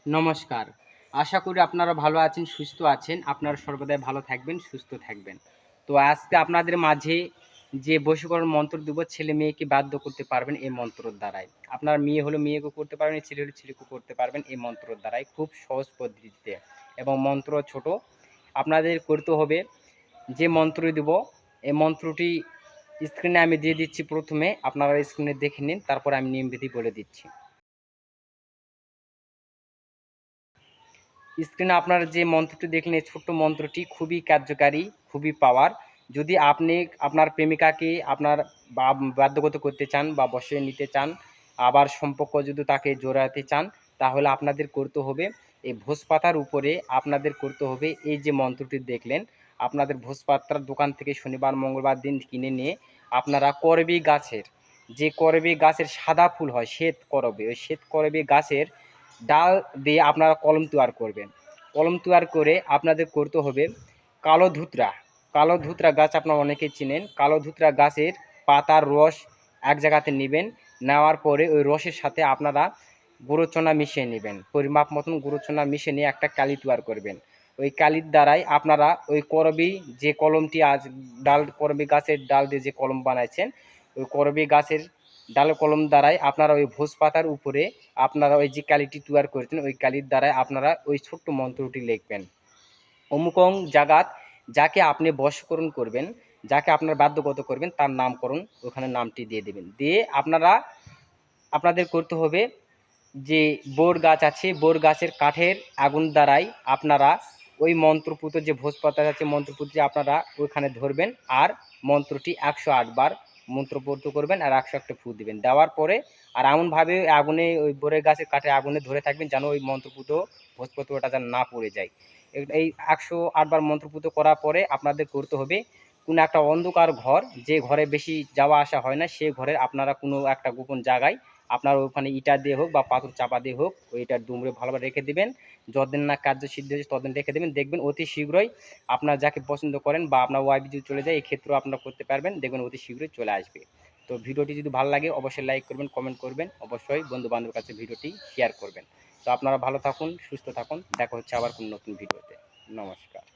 নমস্কার। আশা করি আপনারা ভালো আছেন, সুস্থ আছেন। আপনারা সর্বদাই ভালো থাকবেন, সুস্থ থাকবেন। তো আজকে আপনাদের মাঝে যে বশীকরণ মন্ত্র দেব, ছেলে-মেয়েকে বাধ্য করতে পারবেন এই মন্ত্রর দ্বারাই। আপনার মেয়ে হলে মেয়েকেও করতে পারবেন, ছেলে হলে ছেলেকেও করতে পারবেন এই মন্ত্রর দ্বারাই খুব সহজ পদ্ধতিতে এবং মন্ত্র ছোট। আপনাদের করতে হবে যে মন্ত্র দেব, এই মন্ত্রটি স্ক্রিনে আমি দিয়ে দিচ্ছি প্রথমে। আপনারা স্ক্রিনে দেখে নিন, তারপরে আমি নিয়মবিধি বলে দিচ্ছি। স্ক্রিনে আপনারা যে মন্ত্রটি দেখলেন, এই ছোট্ট মন্ত্রটি খুবই কার্যকারী, খুবই পাওয়ার। যদি আপনি আপনার প্রেমিকাকে আপনার বাধ্যগত করতে চান বা বশে নিতে চান, আবার সম্পর্ক যদি তাকে জোড়াতে চান, তাহলে আপনাদের করতে হবে এই ভোজ পাতার উপরে আপনাদের করতে হবে এই যে মন্ত্রটি দেখলেন, আপনাদের ভোজ পাতার দোকান থেকে শনিবার মঙ্গলবার দিন কিনে নিয়ে আপনারা করবী গাছের, যে করবী গাছের সাদা ফুল হয় শ্বেত করবী, ওই শ্বেত করবী গাছের ডাল দিয়ে আপনারা কলম তৈয়ার করবেন। কলম তৈয়ার করে আপনাদের করতে হবে কালো ধুতরা। কালো ধুতরা গাছ আপনারা অনেকেই চিনেন। কালো ধুতরা গাছের পাতার রস এক জায়গাতে নেবেন। নেওয়ার পরে ওই রসের সাথে আপনারা গুঁড়োচনা মিশিয়ে নেবেন। পরিমাপ মতন গুঁড়োচনা মিশিয়ে নিয়ে একটা কালি তৈয়ার করবেন। ওই কালির দ্বারাই আপনারা ওই করবী যে কলমটি আজ ডাল করবী গাছের ডাল দিয়ে যে কলম বানাইছেন, ওই করবী গাছের ডাল কলম দ্বারাই আপনারা ওই ভোজ পাতার উপরে আপনারা ওই যে কালিটি তৈয়ার করেছেন, ওই কালির দ্বারাই আপনারা ওই ছোট্ট মন্ত্রটি লিখবেন। অমুকং জাগাত, যাকে আপনি বশীকরণ করবেন, যাকে আপনার বাধ্যগত করবেন, তার নামকরণ ওখানে নামটি দিয়ে দেবেন। দিয়ে আপনাদের করতে হবে যে বোর গাছ আছে, বোর গাছের কাঠের আগুন দ্বারাই আপনারা ওই মন্ত্রপুত যে ভোজপাতা আছে, মন্ত্রপুতটি আপনারা ওইখানে ধরবেন আর মন্ত্রটি 108 বার মন্ত্রপুত করবেন আর 101টা ফু দিবেন। দেওয়ার পরে আর এমনভাবে আগুনে ওই বোরের গাছের কাঠে আগুনে ধরে থাকবেন যেন ওই মন্ত্রপুত ভোজপত্রটা যেন না পড়ে যায়। এই 108 বার মন্ত্রপুত করার পরে আপনাদের করতে হবে কোনো একটা অন্ধকার ঘর, যে ঘরে বেশি যাওয়া আসা হয় না, সে ঘরের আপনারা কোনো একটা গোপন জায়গায় আপনার ওখানে ইটা দিয়ে হোক বা পাথর চাপা দিয়ে হোক ওইটার দুমড়ে ভালোভাবে রেখে দিবেন। যতদিন না কার্য সিদ্ধি হচ্ছে ততদিন রেখে দেবেন। দেখবেন অতি শীঘ্রই আপনার যাকে পছন্দ করেন বা আপনার ওয়াইফ যদি চলে যায়, এই ক্ষেত্রেও আপনারা করতে পারবেন। দেখবেন অতি শীঘ্রই চলে আসবে। তো ভিডিওটি যদি ভালো লাগে অবশ্যই লাইক করবেন, কমেন্ট করবেন, অবশ্যই বন্ধু বান্ধবের কাছে ভিডিওটি শেয়ার করবেন। তো আপনারা ভালো থাকুন, সুস্থ থাকুন। দেখা হচ্ছে আবার কোনো নতুন ভিডিওতে। নমস্কার।